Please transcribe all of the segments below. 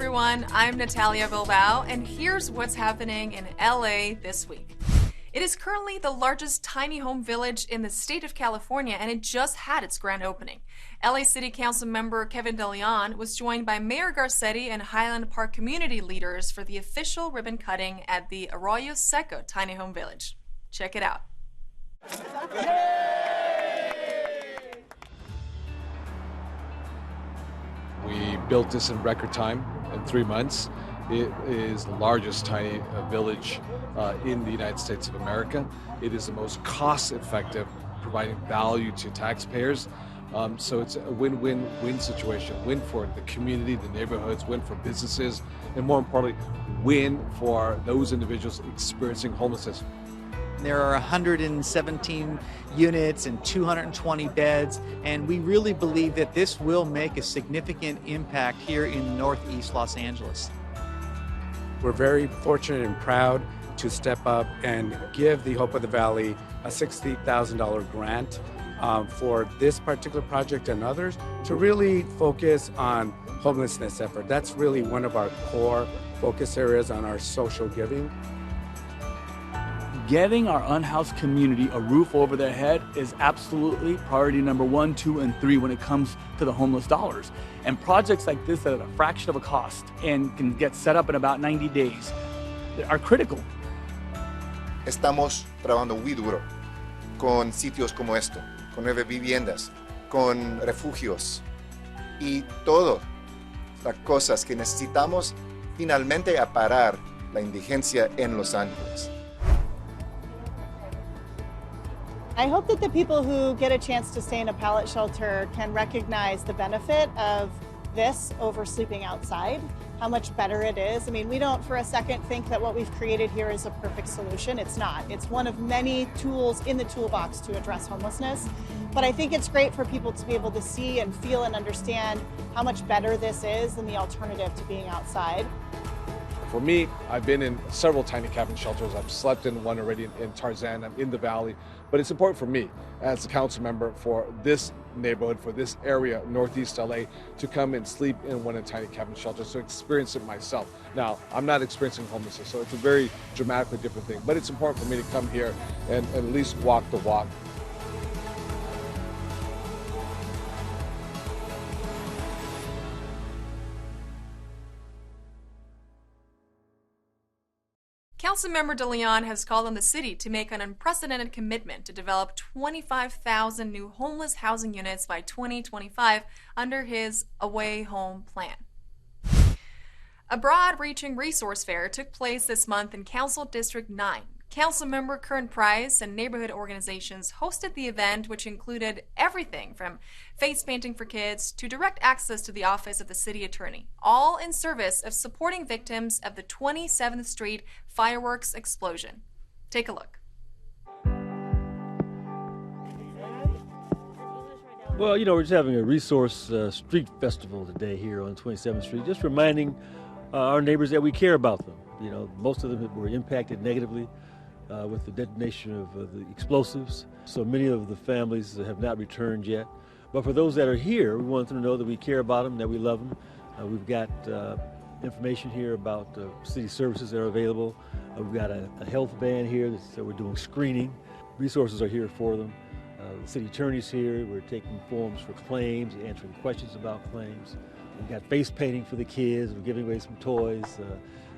everyone, I'm Natalia Bilbao, and here's what's happening in LA this week. It is currently the largest tiny home village in the state of California, and it just had its grand opening. LA City Council member Kevin De Leon was joined by Mayor Garcetti and Highland Park community leaders for the official ribbon cutting at the Arroyo Seco tiny home village. Check it out. We built this in record time, in 3 months. It is the largest tiny village in the United States of America. It is the most cost-effective, providing value to taxpayers. So it's a win-win-win situation. Win for the community, the neighborhoods, win for businesses, and more importantly, win for those individuals experiencing homelessness. There are 117 units and 220 beds, and we really believe that this will make a significant impact here in Northeast Los Angeles. We're very fortunate and proud to step up and give the Hope of the Valley a $60,000 grant for this particular project and others to really focus on homelessness effort. That's really one of our core focus areas on our social giving. Getting our unhoused community a roof over their head is absolutely priority number 1, 2, and 3 when it comes to the homeless dollars. And projects like this that are a fraction of a cost and can get set up in about 90 days are critical. Estamos trabajando muy duro con sitios como esto, con 9 viviendas, con refugios y todas las cosas que necesitamos finalmente a parar la indigencia en Los Ángeles. I hope that the people who get a chance to stay in a pallet shelter can recognize the benefit of this over sleeping outside, how much better it is. I mean, we don't for a second think that what we've created here is a perfect solution. It's not. It's one of many tools in the toolbox to address homelessness. But I think it's great for people to be able to see and feel and understand how much better this is than the alternative to being outside. For me, I've been in several tiny cabin shelters. I've slept in one already in Tarzan. I'm in the valley. But it's important for me as a council member for this neighborhood, for this area, Northeast LA, to come and sleep in one of the tiny cabin shelters, to experience it myself. Now, I'm not experiencing homelessness, so it's a very dramatically different thing. But it's important for me to come here and at least walk the walk. Councilmember De Leon has called on the city to make an unprecedented commitment to develop 25,000 new homeless housing units by 2025 under his Away Home plan. A broad-reaching resource fair took place this month in Council District 9. Councilmember Kern Price and neighborhood organizations hosted the event, which included everything from face painting for kids to direct access to the office of the city attorney, all in service of supporting victims of the 27th Street fireworks explosion. Take a look. Well, we're just having a resource street festival today here on 27th Street, just reminding our neighbors that we care about them. Most of them were impacted negatively with the detonation of the explosives. So many of the families have not returned yet. But for those that are here, we want them to know that we care about them, that we love them. We've got information here about city services that are available. We've got a health van here that we're doing screening. Resources are here for them. The city attorney's here. We're taking forms for claims, answering questions about claims. We've got face painting for the kids. We're giving away some toys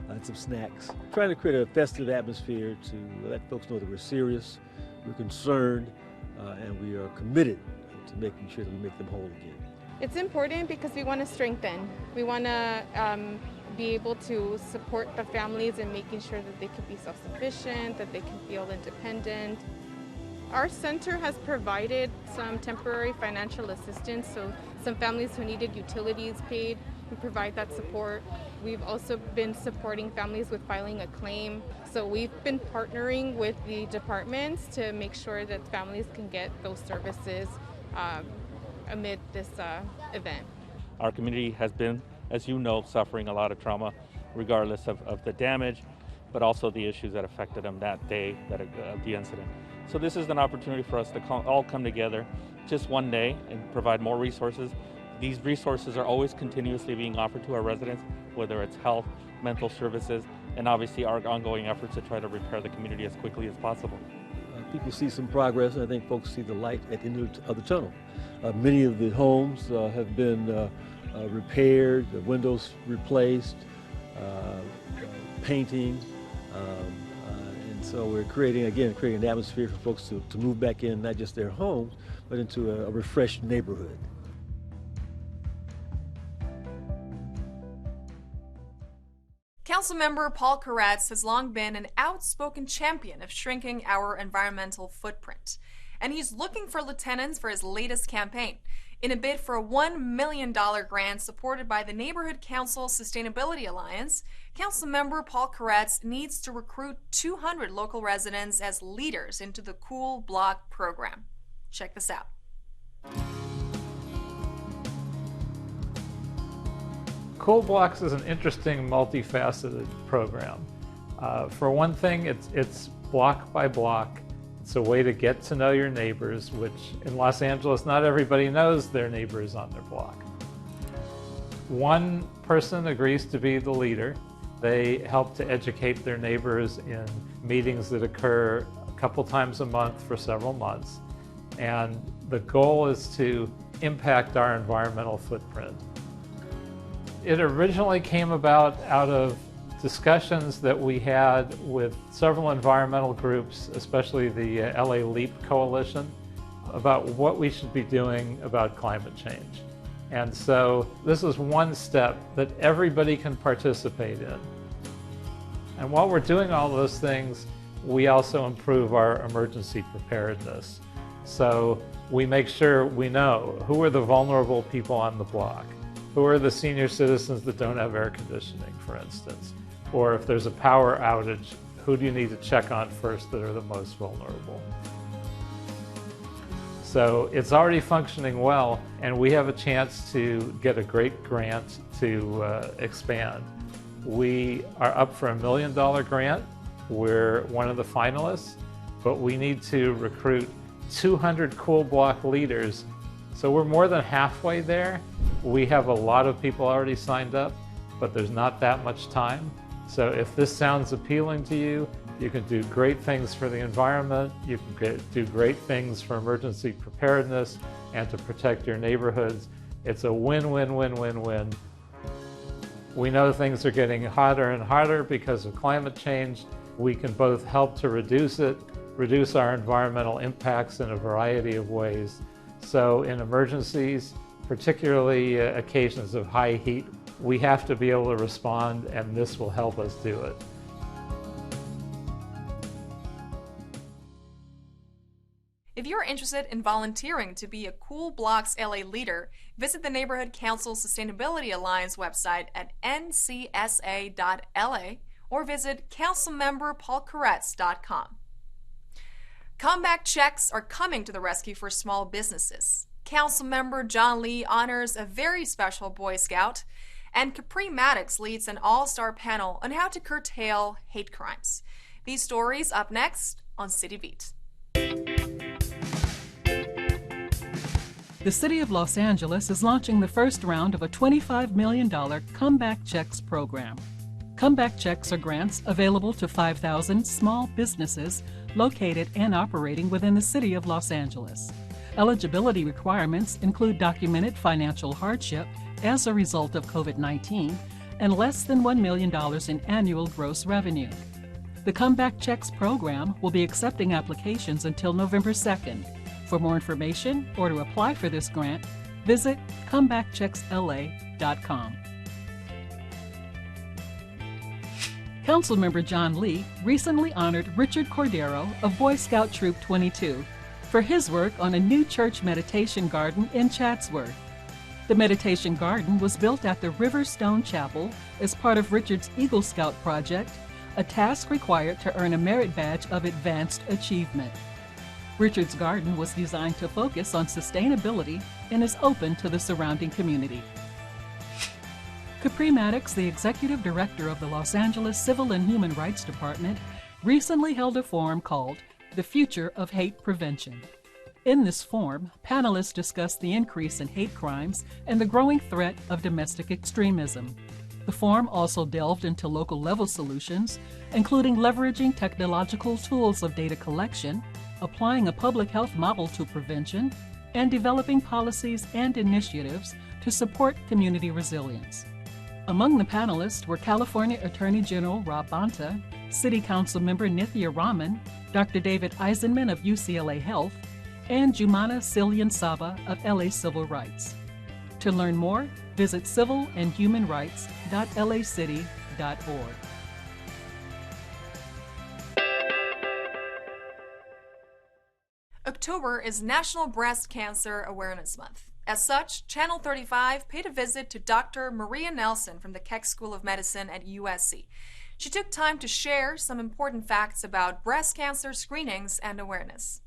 and some snacks. Trying to create a festive atmosphere to let folks know that we're serious, we're concerned, and we are committed to making sure that we make them whole again. It's important because we want to strengthen. We want to be able to support the families in making sure that they can be self-sufficient, that they can feel independent. Our center has provided some temporary financial assistance, so some families who needed utilities paid, we provide that support. We've also been supporting families with filing a claim. So we've been partnering with the departments to make sure that families can get those services amid this event. Our community has been, as you know, suffering a lot of trauma, regardless of the damage, but also the issues that affected them that day of the incident. So this is an opportunity for us to all come together just one day and provide more resources These resources are always continuously being offered to our residents, whether it's health, mental services, and obviously our ongoing efforts to try to repair the community as quickly as possible. People see some progress, and I think folks see the light at the end of the tunnel. Many of the homes have been repaired, the windows replaced, painting, and so we're creating an atmosphere for folks to move back in, not just their homes, but into a refreshed neighborhood. Councilmember Paul Koretz has long been an outspoken champion of shrinking our environmental footprint, and he's looking for lieutenants for his latest campaign. In a bid for a $1 million grant supported by the Neighborhood Council Sustainability Alliance, Councilmember Paul Koretz needs to recruit 200 local residents as leaders into the Cool Block program. Check this out. Cool Blocks is an interesting, multifaceted program. For one thing, it's block by block. It's a way to get to know your neighbors, which in Los Angeles, not everybody knows their neighbors on their block. One person agrees to be the leader. They help to educate their neighbors in meetings that occur a couple times a month for several months. And the goal is to impact our environmental footprint. It originally came about out of discussions that we had with several environmental groups, especially the LA LEAP Coalition, about what we should be doing about climate change. And so this is one step that everybody can participate in. And while we're doing all those things, we also improve our emergency preparedness. So we make sure we know who are the vulnerable people on the block. Who are the senior citizens that don't have air conditioning, for instance? Or if there's a power outage, who do you need to check on first that are the most vulnerable? So it's already functioning well, and we have a chance to get a great grant to expand. We are up for a $1 million grant. We're one of the finalists, but we need to recruit 200 Cool Block leaders. So we're more than halfway there. We have a lot of people already signed up, but there's not that much time. So if this sounds appealing to you, you can do great things for the environment, you can do great things for emergency preparedness and to protect your neighborhoods. It's a win-win-win-win-win. We know things are getting hotter and hotter because of climate change. We can both help to reduce it, reduce our environmental impacts in a variety of ways. So in emergencies, particularly occasions of high heat, we have to be able to respond, and this will help us do it. If you're interested in volunteering to be a Cool Blocks LA leader, visit the Neighborhood Council Sustainability Alliance website at ncsa.la or visit councilmemberpaulkoretz.com. Comeback checks are coming to the rescue for small businesses. Councilmember John Lee honors a very special Boy Scout, and Capri Maddox leads an all-star panel on how to curtail hate crimes. These stories up next on City Beat. The City of Los Angeles is launching the first round of a $25 million Comeback Checks program. Comeback checks are grants available to 5,000 small businesses located and operating within the City of Los Angeles. Eligibility requirements include documented financial hardship as a result of COVID-19 and less than $1 million in annual gross revenue. The Comeback Checks program will be accepting applications until November 2nd. For more information or to apply for this grant, visit comebackchecksla.com. Councilmember John Lee recently honored Richard Cordero of Boy Scout Troop 22 for his work on a new church meditation garden in Chatsworth. The meditation garden was built at the Riverstone Chapel as part of Richard's Eagle Scout project, a task required to earn a merit badge of advanced achievement. Richard's garden was designed to focus on sustainability and is open to the surrounding community. Capri Maddox, the executive director of the Los Angeles Civil and Human Rights Department, recently held a forum called The Future of Hate Prevention. In this forum, panelists discussed the increase in hate crimes and the growing threat of domestic extremism. The forum also delved into local-level solutions, including leveraging technological tools of data collection, applying a public health model to prevention, and developing policies and initiatives to support community resilience. Among the panelists were California Attorney General Rob Bonta, City Council Member Nithya Raman, Dr. David Eisenman of UCLA Health, and Jumana Cillian Saba of LA Civil Rights. To learn more, visit civilandhumanrights.lacity.org. October is National Breast Cancer Awareness Month. As such, Channel 35 paid a visit to Dr. Maria Nelson from the Keck School of Medicine at USC. She took time to share some important facts about breast cancer screenings and awareness.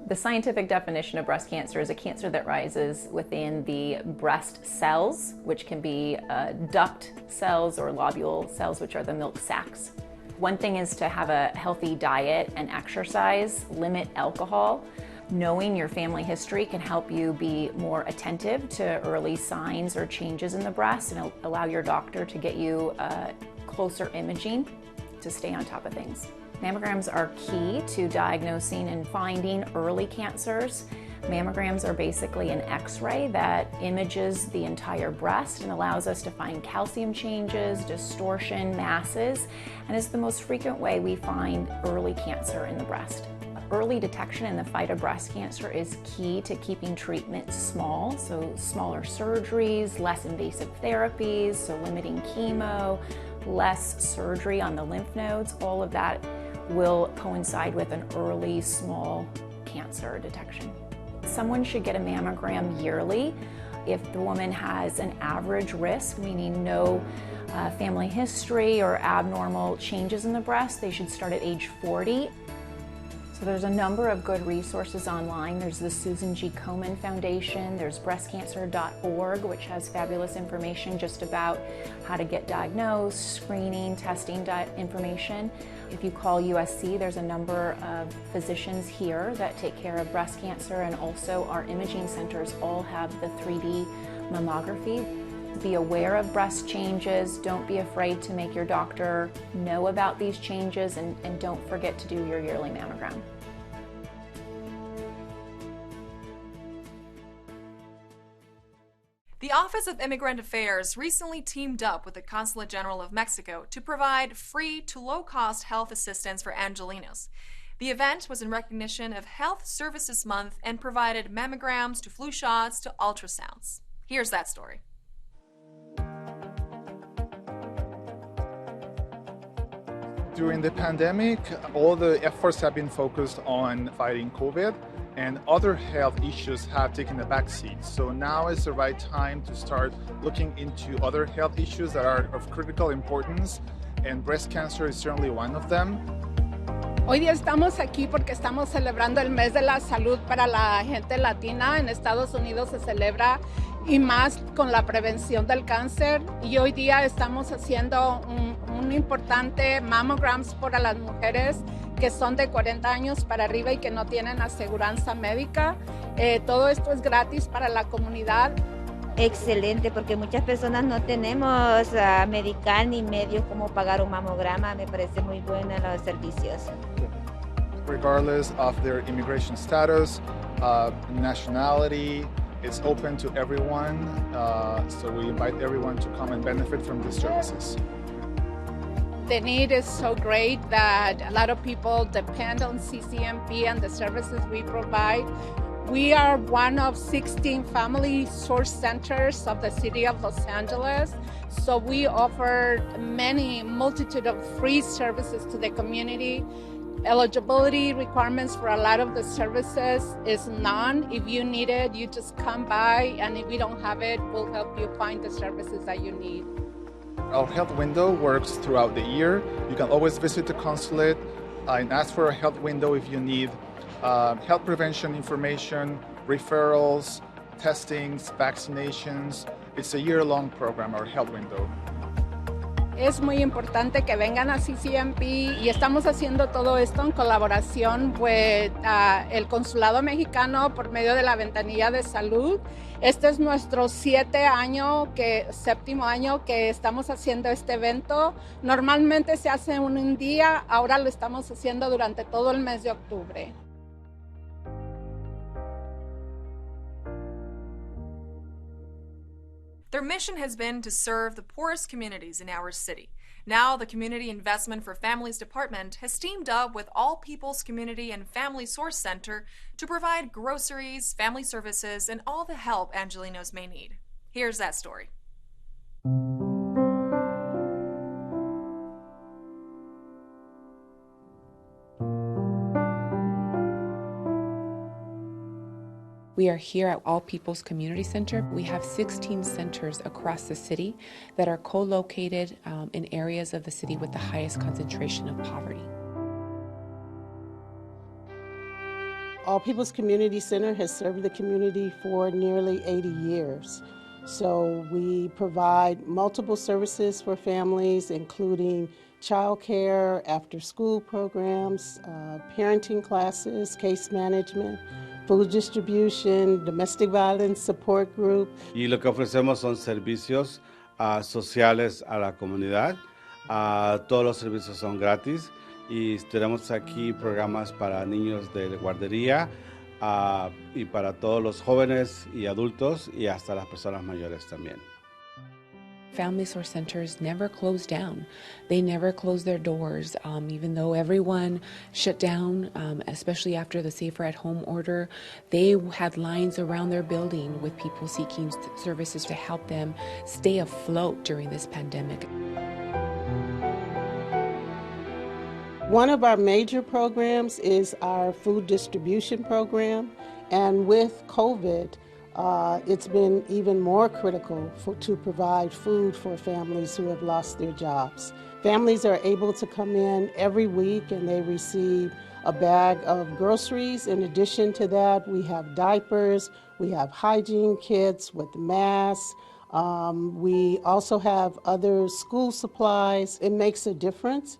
The scientific definition of breast cancer is a cancer that rises within the breast cells, which can be duct cells or lobule cells, which are the milk sacs. One thing is to have a healthy diet and exercise, limit alcohol. Knowing your family history can help you be more attentive to early signs or changes in the breast and allow your doctor to get you closer imaging to stay on top of things. Mammograms are key to diagnosing and finding early cancers. Mammograms are basically an X-ray that images the entire breast and allows us to find calcium changes, distortion, masses, and is the most frequent way we find early cancer in the breast. Early detection in the fight of breast cancer is key to keeping treatment small, so smaller surgeries, less invasive therapies, so limiting chemo, less surgery on the lymph nodes. All of that will coincide with an early small cancer detection. Someone should get a mammogram yearly. If the woman has an average risk, meaning no family history or abnormal changes in the breast, they should start at age 40. So there's a number of good resources online. There's the Susan G. Komen Foundation, there's breastcancer.org, which has fabulous information just about how to get diagnosed, screening, testing information. If you call USC, there's a number of physicians here that take care of breast cancer, and also our imaging centers all have the 3D mammography. Be aware of breast changes. Don't be afraid to make your doctor know about these changes, and don't forget to do your yearly mammogram. The Office of Immigrant Affairs recently teamed up with the Consulate General of Mexico to provide free to low-cost health assistance for Angelinos. The event was in recognition of Health Services Month and provided mammograms to flu shots to ultrasounds. Here's that story. During the pandemic, all the efforts have been focused on fighting COVID, and other health issues have taken a backseat. So now is the right time to start looking into other health issues that are of critical importance, and breast cancer is certainly one of them. Hoy día estamos aquí porque estamos celebrando el mes de la salud para la gente latina. En Estados Unidos se celebra, y más con la prevención del cáncer. Y hoy día estamos haciendo un importante mammograms para las mujeres que son de 40 años para arriba y que no tienen aseguranza médica. Todo esto es gratis para la comunidad. Excelente, porque muchas personas no tenemos medical ni medios como pagar un mamograma. Me parece muy buena los servicios. Regardless of their immigration status, nationality, it's open to everyone. So we invite everyone to come and benefit from these services. The need is so great that a lot of people depend on CCMP and the services we provide. We are one of 16 family source centers of the city of Los Angeles. So we offer multitude of free services to the community. Eligibility requirements for a lot of the services is none. If you need it, you just come by, and if we don't have it, we'll help you find the services that you need. Our health window works throughout the year. You can always visit the consulate and ask for a health window if you need health prevention information, referrals, testings, vaccinations. It's a year-long program, our health window. Es muy importante que vengan a CCMP y estamos haciendo todo esto en colaboración con el Consulado Mexicano por medio de la Ventanilla de Salud. Este es nuestro séptimo año que estamos haciendo este evento. Normalmente se hace un día, ahora lo estamos haciendo durante todo el mes de octubre. Their mission has been to serve the poorest communities in our city. Now, the Community Investment for Families Department has teamed up with All People's Community and Family Source Center to provide groceries, family services, and all the help Angelenos may need. Here's that story. We are here at All People's Community Center. We have 16 centers across the city that are co-located in areas of the city with the highest concentration of poverty. All People's Community Center has served the community for nearly 80 years. So we provide multiple services for families, including childcare, after-school programs, parenting classes, case management, food distribution, domestic violence support group. Y lo que ofrecemos son servicios sociales a la comunidad. Todos los servicios son gratis y tenemos aquí programas para niños de guardería y para todos los jóvenes y adultos y hasta las personas mayores también. Family Source Centers never closed down. They never closed their doors, even though everyone shut down, especially after the Safer at Home order. They had lines around their building with people seeking services to help them stay afloat during this pandemic. One of our major programs is our food distribution program, and with COVID, it's been even more critical to provide food for families who have lost their jobs. Families are able to come in every week and they receive a bag of groceries. In addition to that, we have diapers, we have hygiene kits with masks. We also have other school supplies. It makes a difference,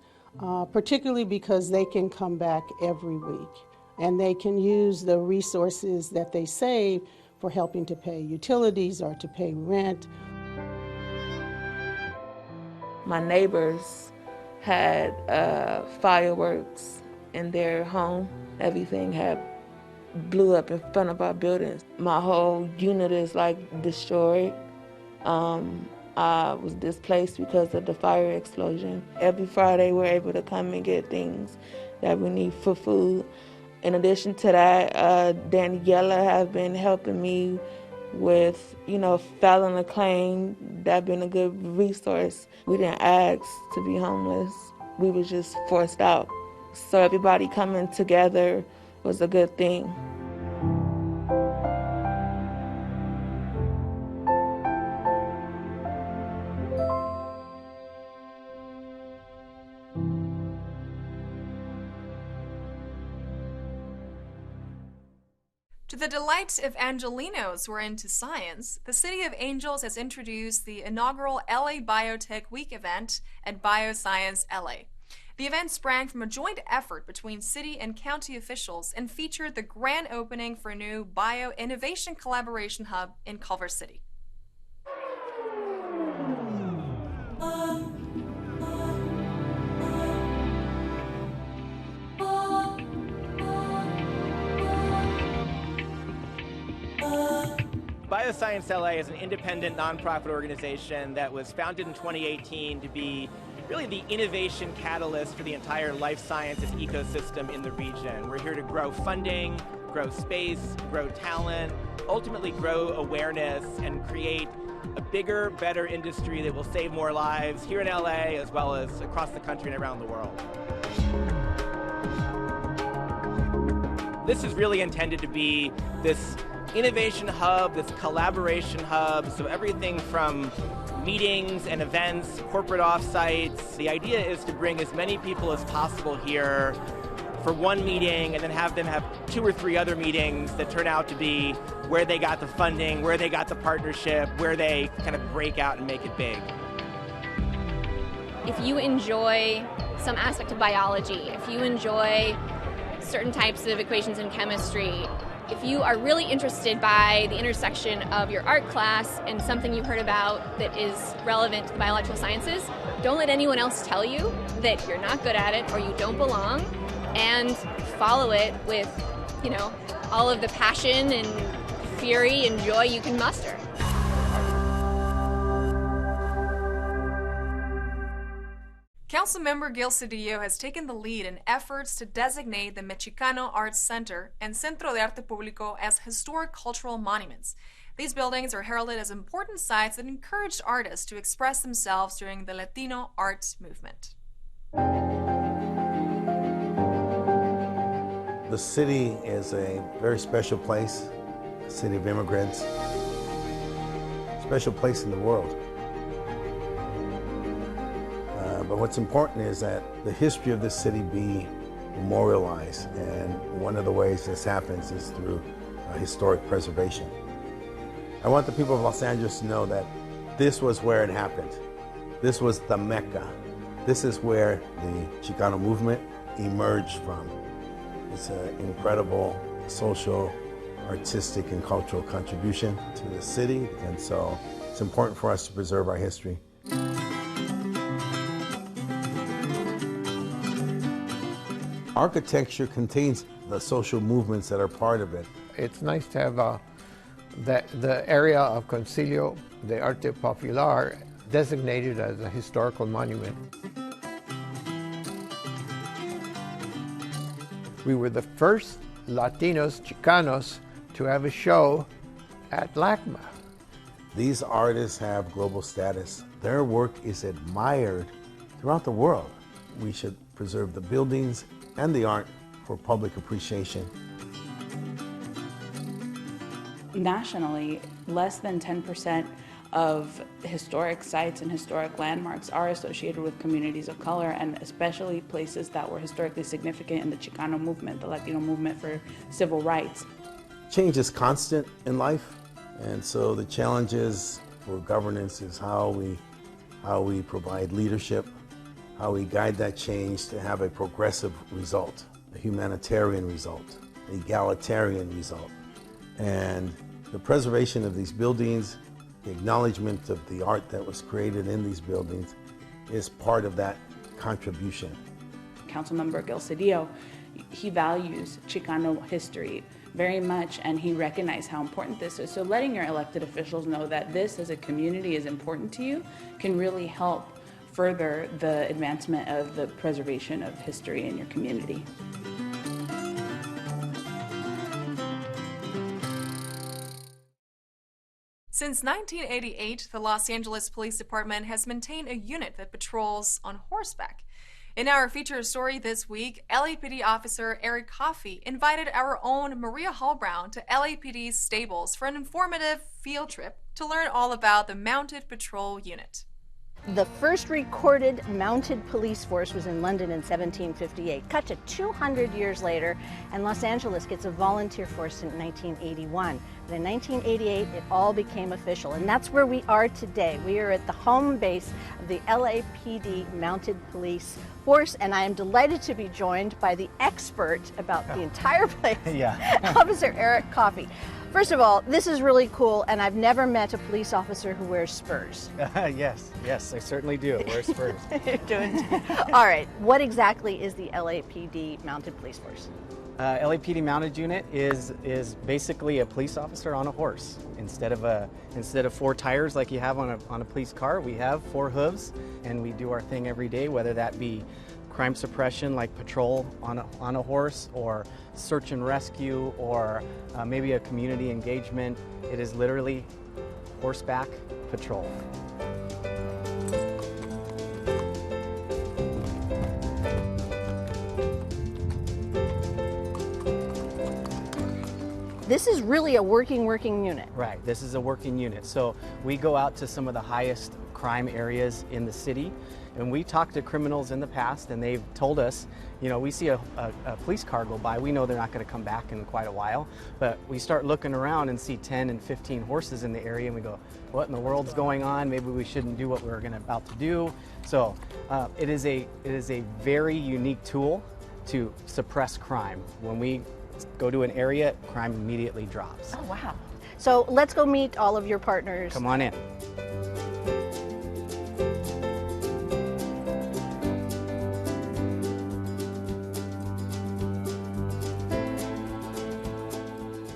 particularly because they can come back every week and they can use the resources that they save for helping to pay utilities or to pay rent. My neighbors had fireworks in their home. Everything had blew up in front of our buildings. My whole unit is like destroyed. I was displaced because of the fire explosion. Every Friday we're able to come and get things that we need for food. In addition to that, Daniela has been helping me with, filing a claim. That's been a good resource. We didn't ask to be homeless. We were just forced out. So everybody coming together was a good thing. To the delight of Angelenos who are into science, the City of Angels has introduced the inaugural LA Biotech Week event at BioScienceLA. The event sprang from a joint effort between city and county officials and featured the grand opening for a new bio-innovation collaboration hub in Culver City. BioScienceLA is an independent nonprofit organization that was founded in 2018 to be really the innovation catalyst for the entire life sciences ecosystem in the region. We're here to grow funding, grow space, grow talent, ultimately grow awareness and create a bigger, better industry that will save more lives here in LA as well as across the country and around the world. This is really intended to be this innovation hub, this collaboration hub, so everything from meetings and events, corporate offsites. The idea is to bring as many people as possible here for one meeting and then have them have 2 or 3 other meetings that turn out to be where they got the funding, where they got the partnership, where they kind of break out and make it big. If you enjoy some aspect of biology, if you enjoy certain types of equations in chemistry, if you are really interested by the intersection of your art class and something you heard about that is relevant to the biological sciences, don't let anyone else tell you that you're not good at it or you don't belong, and follow it with, you know, all of the passion and fury and joy you can muster. Councilmember Gil Cedillo has taken the lead in efforts to designate the Mexicano Art Center and Centro de Artepolico as historic cultural monuments. These buildings are heralded as important sites that encouraged artists to express themselves during the Latino art movement. The city is a very special place, a city of immigrants, a special place in the world. But what's important is that the history of this city be memorialized, and one of the ways this happens is through historic preservation. I want the people of Los Angeles to know that this was where it happened. This was the Mecca. This is where the Chicano movement emerged from. It's an incredible social, artistic, and cultural contribution to the city, and so it's important for us to preserve our history. Architecture contains the social movements that are part of it. It's nice to have the area of Concilio de Arte Popular designated as a historical monument. We were the first Latinos, Chicanos, to have a show at LACMA. These artists have global status. Their work is admired throughout the world. We should preserve the buildings and the art for public appreciation. Nationally, less than 10% of historic sites and historic landmarks are associated with communities of color, and especially places that were historically significant in the Chicano movement, the Latino movement for civil rights. Change is constant in life, and so the challenges for governance is how we provide leadership, how we guide that change to have a progressive result, a humanitarian result, an egalitarian result. And the preservation of these buildings, the acknowledgement of the art that was created in these buildings is part of that contribution. Councilmember Gil Cedillo, he values Chicano history very much, and he recognized how important this is. So letting your elected officials know that this as a community is important to you can really help further the advancement of the preservation of history in your community. Since 1988, the Los Angeles Police Department has maintained a unit that patrols on horseback. In our featured story this week, LAPD officer Eric Coffey invited our own Maria Hall-Brown to LAPD's stables for an informative field trip to learn all about the Mounted Patrol Unit. The first recorded mounted police force was in London in 1758. Cut to 200 years later, and Los Angeles gets a volunteer force in 1981. And in 1988, it all became official, and that's where we are today. We are at the home base of the LAPD Mounted Police Force, and I am delighted to be joined by the expert about the entire place, Officer Eric Coffey. First of all, this is really cool, and I've never met a police officer who wears spurs. Yes, I certainly do. I wear spurs. You're doing all right. What exactly is the LAPD Mounted Police Force? LAPD Mounted Unit is basically a police officer on a horse. Instead of 4 tires like you have on a police car, we have 4 hooves, and we do our thing every day, whether that be crime suppression like patrol on a horse, or search and rescue, or maybe a community engagement. It is literally horseback patrol. This is really a working unit. Right, this is a working unit. So we go out to some of the highest crime areas in the city, And we talked to criminals in the past, and they've told us, you know, we see a police car go by, we know they're not going to come back in quite a while, but we start looking around and see 10 and 15 horses in the area, and we go, what in the world's going on? Maybe we shouldn't do what we're about to do. So it is a very unique tool to suppress crime. When we go to an area, crime immediately drops. Oh, wow. So let's go meet all of your partners. Come on in.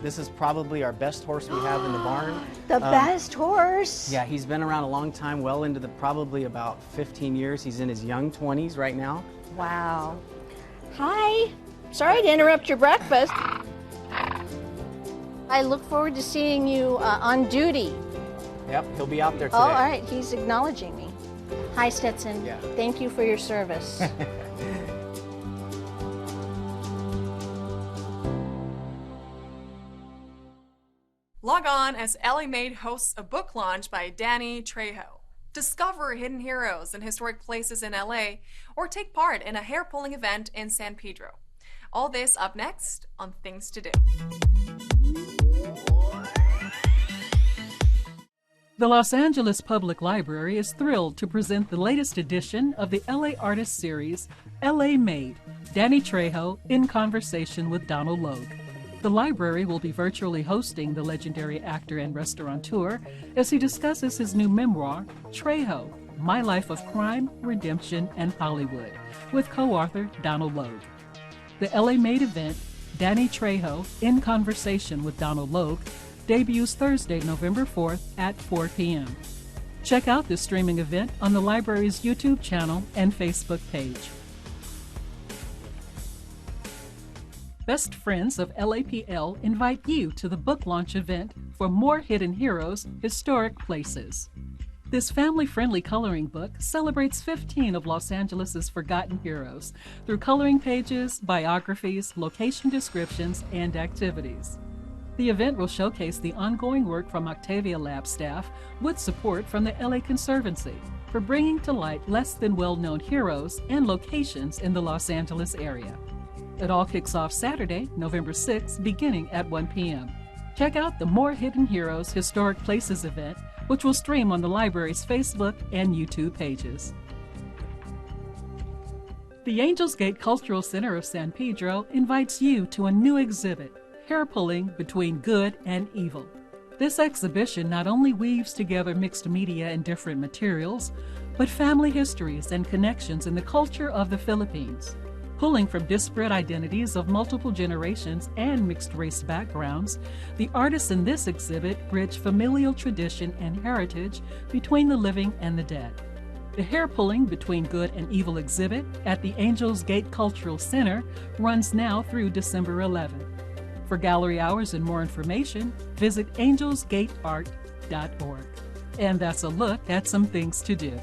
This is probably our best horse we have in the barn. The best horse? Yeah, he's been around a long time, well into probably about 15 years. He's in his young 20s right now. Wow. Hi. Sorry to interrupt your breakfast. I look forward to seeing you on duty. Yep, he'll be out there today. Oh, all right. He's acknowledging me. Hi, Stetson. Yeah. Thank you for your service. Log on as LA Made hosts a book launch by Danny Trejo. Discover hidden heroes and historic places in LA, or take part in a hair-pulling event in San Pedro. All this up next on Things to Do. The Los Angeles Public Library is thrilled to present the latest edition of the LA Artist Series, LA Made, Danny Trejo in conversation with Donald Logue. The library will be virtually hosting the legendary actor and restaurateur as he discusses his new memoir, Trejo, My Life of Crime, Redemption, and Hollywood, with co-author Donald Logue. The LA Made event, Danny Trejo in conversation with Donald Logue, debuts Thursday, November 4th at 4 p.m. Check out the streaming event on the library's YouTube channel and Facebook page. Best Friends of LAPL invite you to the book launch event for More Hidden Heroes, Historic Places. This family-friendly coloring book celebrates 15 of Los Angeles' forgotten heroes through coloring pages, biographies, location descriptions, and activities. The event will showcase the ongoing work from Octavia Lab staff with support from the LA Conservancy for bringing to light less than well-known heroes and locations in the Los Angeles area. It all kicks off Saturday, November 6th, beginning at 1 p.m. Check out the More Hidden Heroes Historic Places event, which will stream on the library's Facebook and YouTube pages. The Angels Gate Cultural Center of San Pedro invites you to a new exhibit, Hair Pulling Between Good and Evil. This exhibition not only weaves together mixed media and different materials, but family histories and connections in the culture of the Philippines. Pulling from disparate identities of multiple generations and mixed-race backgrounds, the artists in this exhibit bridge familial tradition and heritage between the living and the dead. The Hair Pulling Between Good and Evil exhibit at the Angels Gate Cultural Center runs now through December 11th. For gallery hours and more information, visit angelsgateart.org. And that's a look at some things to do.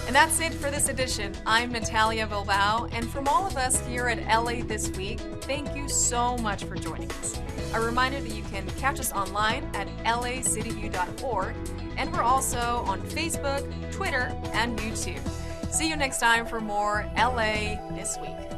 And that's it for this edition. I'm Natalia Bilbao, and from all of us here at LA This Week, thank you so much for joining us. A reminder that you can catch us online at lacitywiew.org, and we're also on Facebook, Twitter, and YouTube. See you next time for more LA This Week.